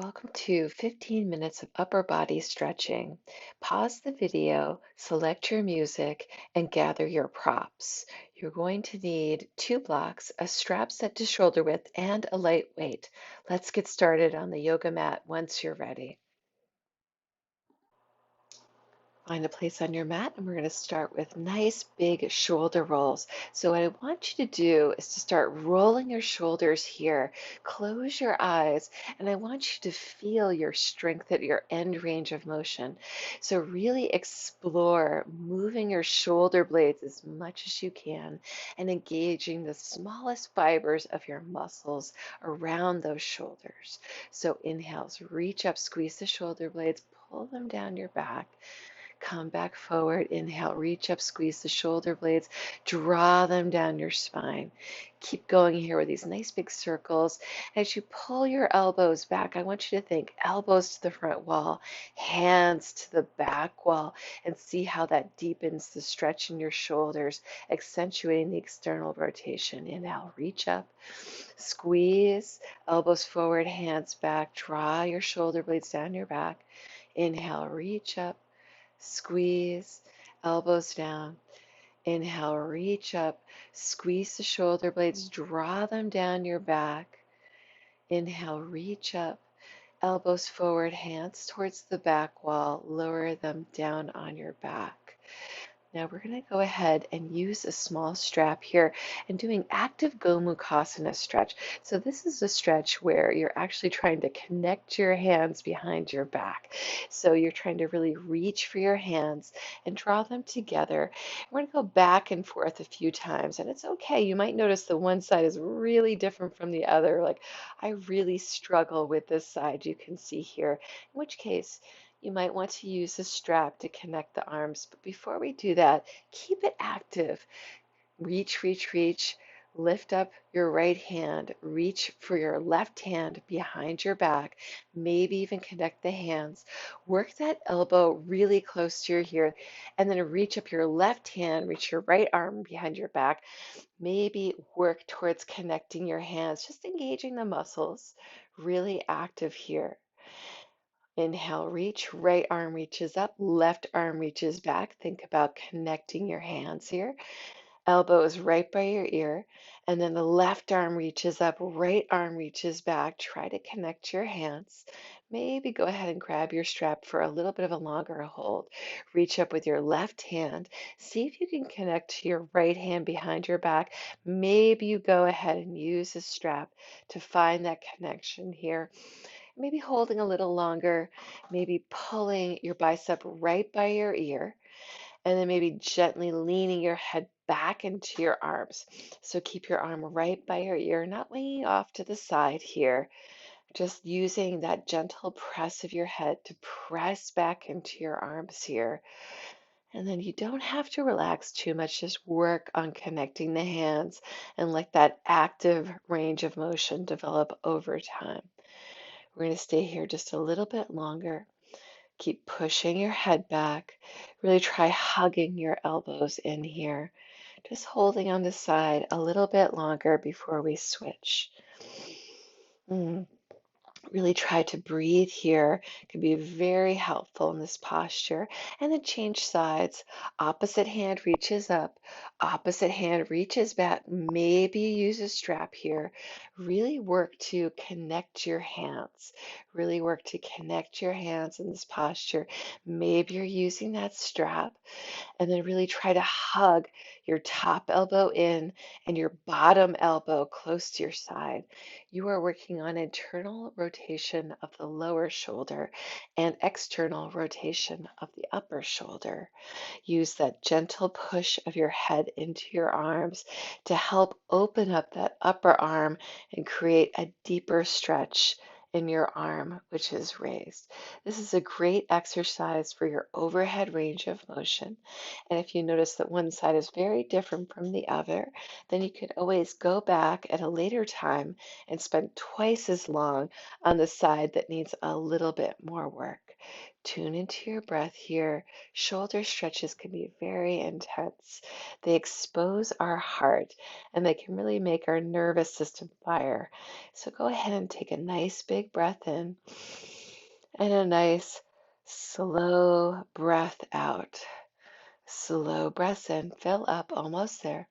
Welcome to 15 minutes of upper body stretching. Pause the video, select your music, and gather your props. You're going to need two blocks, a strap set to shoulder width, and a light weight. Let's get started on the yoga mat once you're ready. Find a place on your mat, and we're going to start with nice big shoulder rolls. So, what I want you to do is to start rolling your shoulders here. Close your eyes, and I want you to feel your strength at your end range of motion. So, really explore moving your shoulder blades as much as you can and engaging the smallest fibers of your muscles around those shoulders. So, inhales, reach up, squeeze the shoulder blades, pull them down your back. Come back forward. Inhale, reach up, squeeze the shoulder blades, draw them down your spine. Keep going here with these nice big circles. As you pull your elbows back, I want you to think elbows to the front wall, hands to the back wall, and see how that deepens the stretch in your shoulders, accentuating the external rotation. Inhale, reach up, squeeze, elbows forward, hands back, draw your shoulder blades down your back. Inhale, reach up. Squeeze, elbows down. Inhale, reach up. Squeeze the shoulder blades, draw them down your back. Inhale, reach up. Elbows forward, hands towards the back wall. Lower them down on your back. Now we're going to go ahead and use a small strap here and doing active Gomukhasana stretch. So this is a stretch where you're actually trying to connect your hands behind your back. So you're trying to really reach for your hands and draw them together. We're going to go back and forth a few times, and it's okay. You might notice that one side is really different from the other. Like, I really struggle with this side, you can see here, in which case you might want to use a strap to connect the arms, but before we do that, keep it active. Reach, reach, reach. Lift up your right hand. Reach for your left hand behind your back. Maybe even connect the hands. Work that elbow really close to your ear, and then reach up your left hand. Reach your right arm behind your back. Maybe work towards connecting your hands, just engaging the muscles. Really active here. Inhale, reach, right arm reaches up, left arm reaches back. Think about connecting your hands here. Elbow is right by your ear. And then the left arm reaches up, right arm reaches back. Try to connect your hands. Maybe go ahead and grab your strap for a little bit of a longer hold. Reach up with your left hand. See if you can connect to your right hand behind your back. Maybe you go ahead and use a strap to find that connection here. Maybe holding a little longer, maybe pulling your bicep right by your ear, and then maybe gently leaning your head back into your arms. So keep your arm right by your ear, not leaning off to the side here. Just using that gentle press of your head to press back into your arms here. And then you don't have to relax too much, just work on connecting the hands and let that active range of motion develop over time. We're going to stay here just a little bit longer. Keep pushing your head back. Really try hugging your elbows in here. Just holding on the side a little bit longer before we switch. Mm. Really try to breathe here. It can be very helpful in this posture. And then change sides. Opposite hand reaches up, opposite hand reaches back. Maybe use a strap here. Really work to connect your hands. Really work to connect your hands in this posture. Maybe you're using that strap, and then really try to hug your top elbow in and your bottom elbow close to your side. You are working on internal rotation of the lower shoulder and external rotation of the upper shoulder. Use that gentle push of your head into your arms to help open up that upper arm and create a deeper stretch in your arm, which is raised. This is a great exercise for your overhead range of motion. And if you notice that one side is very different from the other, then you could always go back at a later time and spend twice as long on the side that needs a little bit more work. Tune into your breath here. Shoulder stretches can be very intense. They expose our heart and they can really make our nervous system fire. So go ahead and take a nice big big breath in and a nice slow breath out. Slow breaths in, fill up, almost there.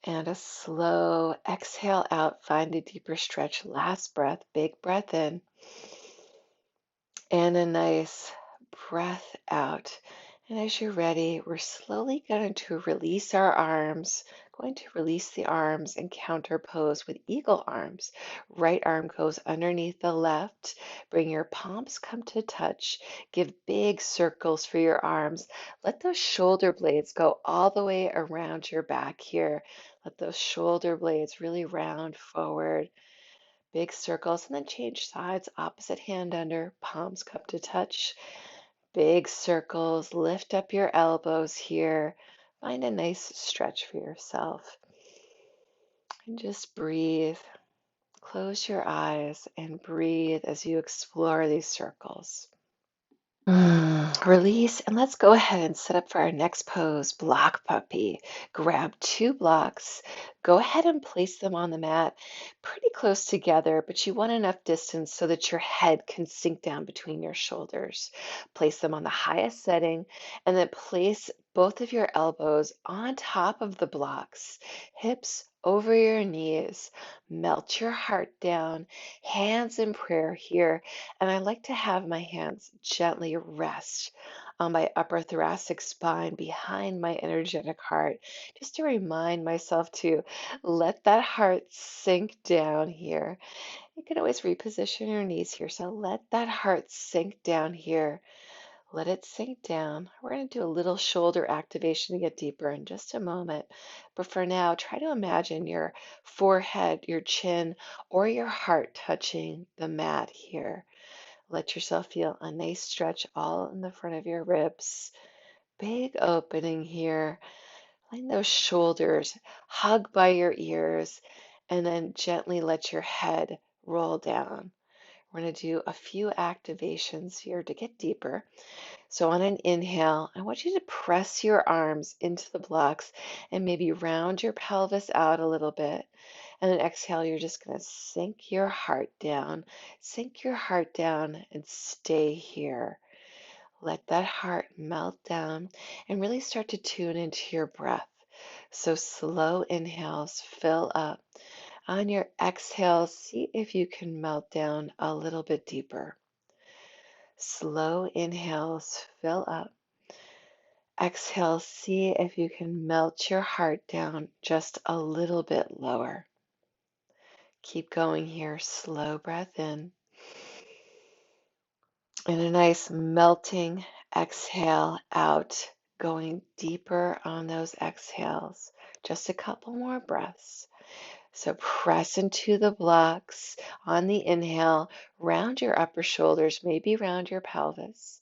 And a slow exhale out, find a deeper stretch. Last breath, big breath in. And a nice breath out. And as you're ready, we're slowly going to release our arms, going to release the arms and counter pose with eagle arms. Right arm goes underneath the left. Bring your palms come to touch. Give big circles for your arms. Let those shoulder blades go all the way around your back here. Let those shoulder blades really round forward. Big circles, and then change sides, opposite hand under, palms come to touch. Big circles, lift up your elbows here. Find a nice stretch for yourself. And just breathe. Close your eyes and breathe as you explore these circles. Release, and let's go ahead and set up for our next pose, block puppy. Grab two blocks, go ahead and place them on the mat pretty close together, but you want enough distance so that your head can sink down between your shoulders. Place them on the highest setting, and then place both of your elbows on top of the blocks, hips over your knees. Melt your heart down, hands in prayer here. And I like to have my hands gently rest on my upper thoracic spine behind my energetic heart, just to remind myself to let that heart sink down here. You can always reposition your knees here. So let that heart sink down here. Let it sink down. We're going to do a little shoulder activation to get deeper in just a moment. But for now, try to imagine your forehead, your chin, or your heart touching the mat here. Let yourself feel a nice stretch all in the front of your ribs. Big opening here. Line those shoulders, hug by your ears, and then gently let your head roll down. We're going to do a few activations here to get deeper. So on an inhale, I want you to press your arms into the blocks and maybe round your pelvis out a little bit. And then exhale, you're just going to sink your heart down and stay here. Let that heart melt down and really start to tune into your breath. So slow inhales, fill up. On your exhales, see if you can melt down a little bit deeper. Slow inhales, fill up. Exhale, see if you can melt your heart down just a little bit lower. Keep going here. Slow breath in. And a nice melting exhale out, going deeper on those exhales. Just a couple more breaths. So press into the blocks on the inhale, round your upper shoulders, maybe round your pelvis.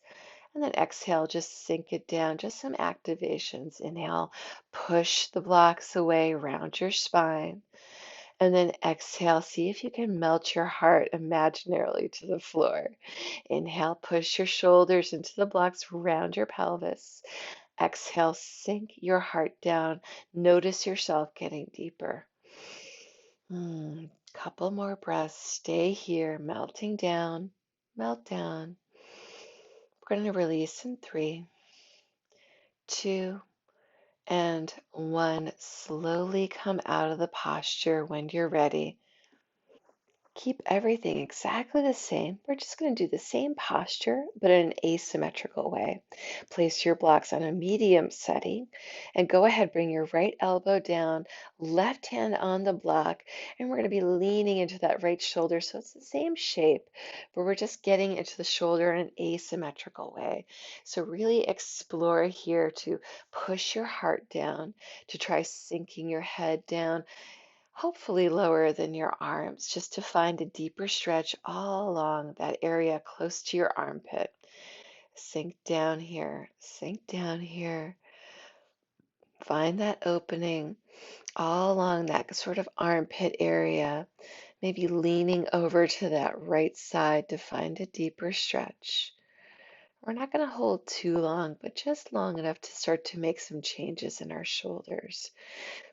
And then exhale, just sink it down, just some activations. Inhale, push the blocks away, round your spine. And then exhale, see if you can melt your heart imaginarily to the floor. Inhale, push your shoulders into the blocks, round your pelvis. Exhale, sink your heart down. Notice yourself getting deeper. Couple more breaths. Stay here, melting down, melt down. We're going to release in 3, 2, and 1. Slowly come out of the posture when you're ready. Keep everything exactly the same. We're just going to do the same posture, but in an asymmetrical way. Place your blocks on a medium setting and go ahead, bring your right elbow down, left hand on the block, and we're going to be leaning into that right shoulder. So it's the same shape, but we're just getting into the shoulder in an asymmetrical way. So really explore here to push your heart down, to try sinking your head down, hopefully lower than your arms, just to find a deeper stretch all along that area close to your armpit. Sink down here, sink down here. Find that opening all along that sort of armpit area, maybe leaning over to that right side to find a deeper stretch. We're not going to hold too long, but just long enough to start to make some changes in our shoulders.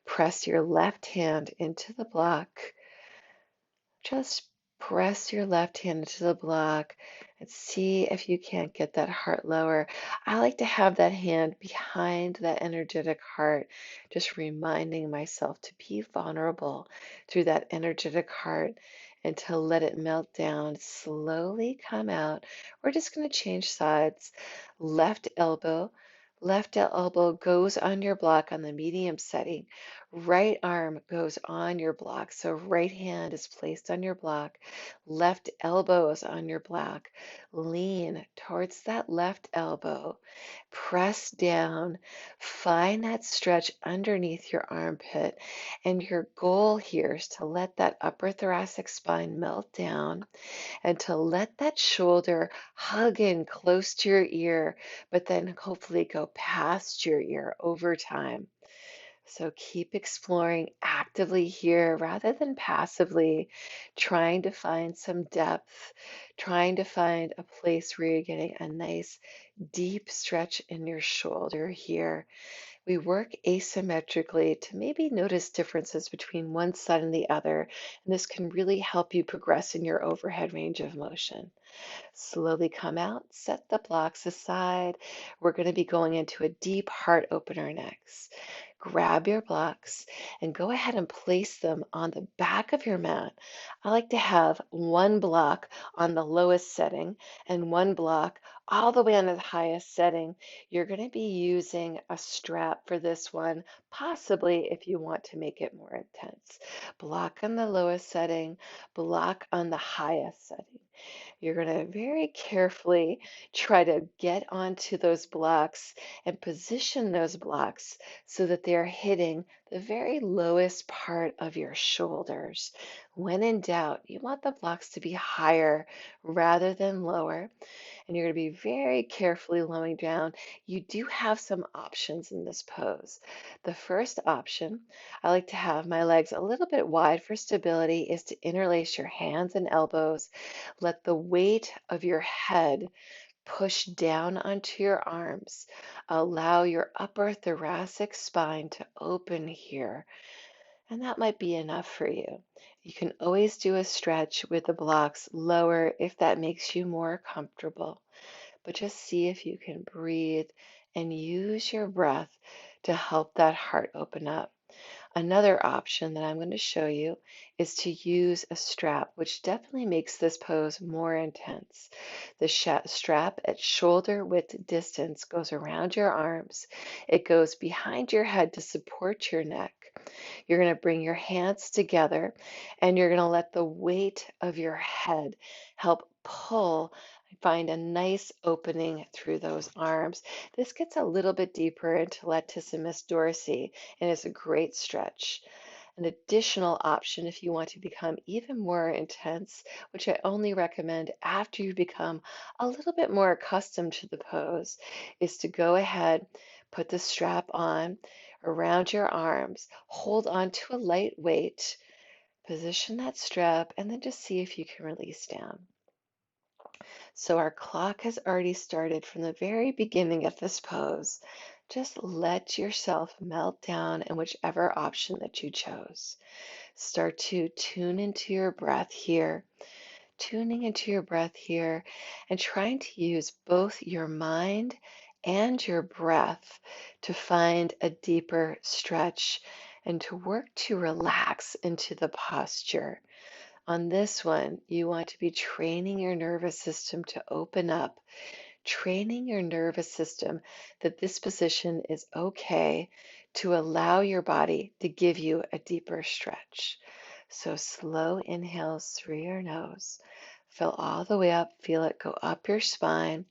Press your left hand into the block. Just Press your left hand into the block and see if you can't get that heart lower. I like to have that hand behind that energetic heart, just reminding myself to be vulnerable through that energetic heart and to let it melt down, slowly come out. We're just going to change sides. Left elbow. Elbow goes on your block on the medium setting. Right arm goes on your block. So right hand is placed on your block. Left elbow is on your block. Lean towards that left elbow. Press down. Find that stretch underneath your armpit. And your goal here is to let that upper thoracic spine melt down and to let that shoulder hug in close to your ear, but then hopefully go past your ear over time. So keep exploring actively here rather than passively, trying to find some depth, trying to find a place where you're getting a nice deep stretch in your shoulder here. We work asymmetrically to maybe notice differences between one side and the other, and this can really help you progress in your overhead range of motion. Slowly come out, set the blocks aside. We're going to be going into a deep heart opener next. Grab your blocks and go ahead and place them on the back of your mat. I like to have one block on the lowest setting and one block all the way on the highest setting. You're going to be using a strap for this one, possibly if you want to make it more intense. Block on the lowest setting, block on the highest setting. You're going to very carefully try to get onto those blocks and position those blocks so that they're hitting the very lowest part of your shoulders. When in doubt, you want the blocks to be higher rather than lower, and you're going to be very carefully lowering down. You do have some options in this pose. The first option, I like to have my legs a little bit wide for stability, is to interlace your hands and elbows. Let the weight of your head push down onto your arms. Allow your upper thoracic spine to open here. And that might be enough for you. You can always do a stretch with the blocks lower if that makes you more comfortable, but just see if you can breathe and use your breath to help that heart open up. Another option that I'm going to show you is to use a strap, which definitely makes this pose more intense. The strap at shoulder width distance goes around your arms. It goes behind your head to support your neck. You're going to bring your hands together and you're going to let the weight of your head help pull. Find a nice opening through those arms. This gets a little bit deeper into latissimus dorsi and is a great stretch. An additional option if you want to become even more intense, which I only recommend after you become a little bit more accustomed to the pose, is to go ahead, put the strap on around your arms, hold on to a light weight, position that strap, and then just see if you can release down. So our clock has already started from the very beginning of this pose. Just let yourself melt down in whichever option that you chose. Start to tune into your breath here, tuning into your breath here, and trying to use both your mind and your breath to find a deeper stretch and to work to relax into the posture. On this one, you want to be training your nervous system to open up, training your nervous system that this position is okay to allow your body to give you a deeper stretch. So slow inhales through your nose. Fill all the way up, feel it go up your spine,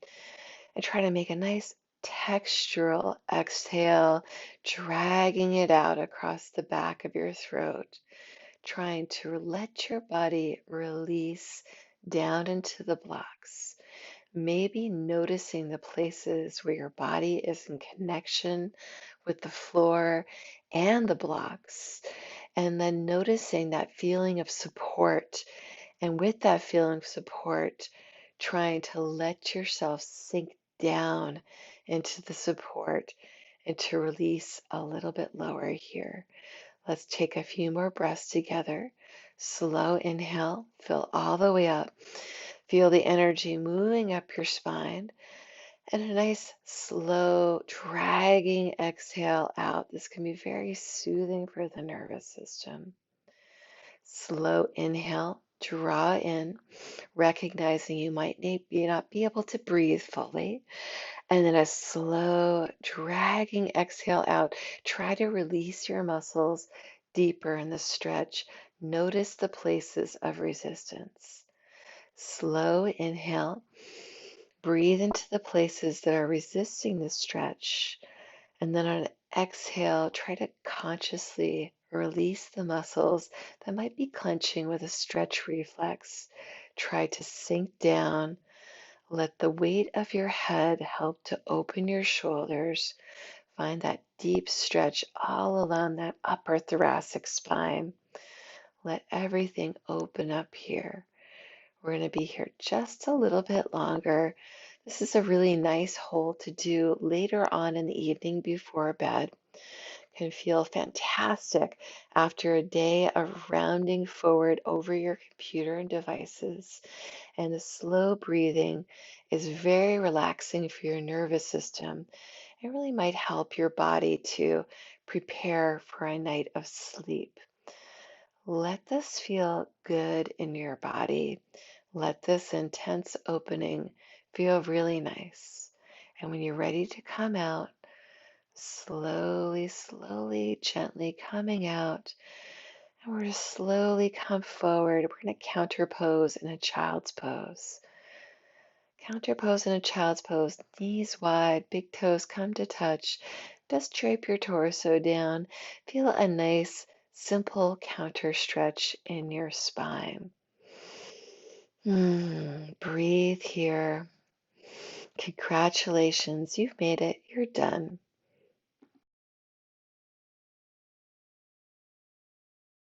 and try to make a nice textural exhale, dragging it out across the back of your throat, trying to let your body release down into the blocks. Maybe noticing the places where your body is in connection with the floor and the blocks. And then noticing that feeling of support. And with that feeling of support, trying to let yourself sink down into the support and to release a little bit lower here. Let's take a few more breaths together. Slow inhale, fill all the way up. Feel the energy moving up your spine. And a nice, slow, dragging exhale out. This can be very soothing for the nervous system. Slow inhale, draw in, recognizing you might not be able to breathe fully. And then a slow, dragging exhale out. Try to release your muscles deeper in the stretch. Notice the places of resistance. Slow inhale. Breathe into the places that are resisting the stretch. And then on an exhale, try to consciously release the muscles that might be clenching with a stretch reflex. Try to sink down. Let the weight of your head help to open your shoulders. Find that deep stretch all along that upper thoracic spine. Let everything open up here. We're going to be here just a little bit longer. This is a really nice hold to do later on in the evening before bed. Can feel fantastic after a day of rounding forward over your computer and devices. And the slow breathing is very relaxing for your nervous system. It really might help your body to prepare for a night of sleep. Let this feel good in your body. Let this intense opening feel really nice. And when you're ready to come out, slowly, slowly, gently coming out, and we're to slowly come forward. We're going to counter pose in a child's pose. Counter pose in a child's pose, knees wide, big toes come to touch. Just drape your torso down. Feel a nice, simple counter stretch in your spine. Breathe here. Congratulations, you've made it. You're done.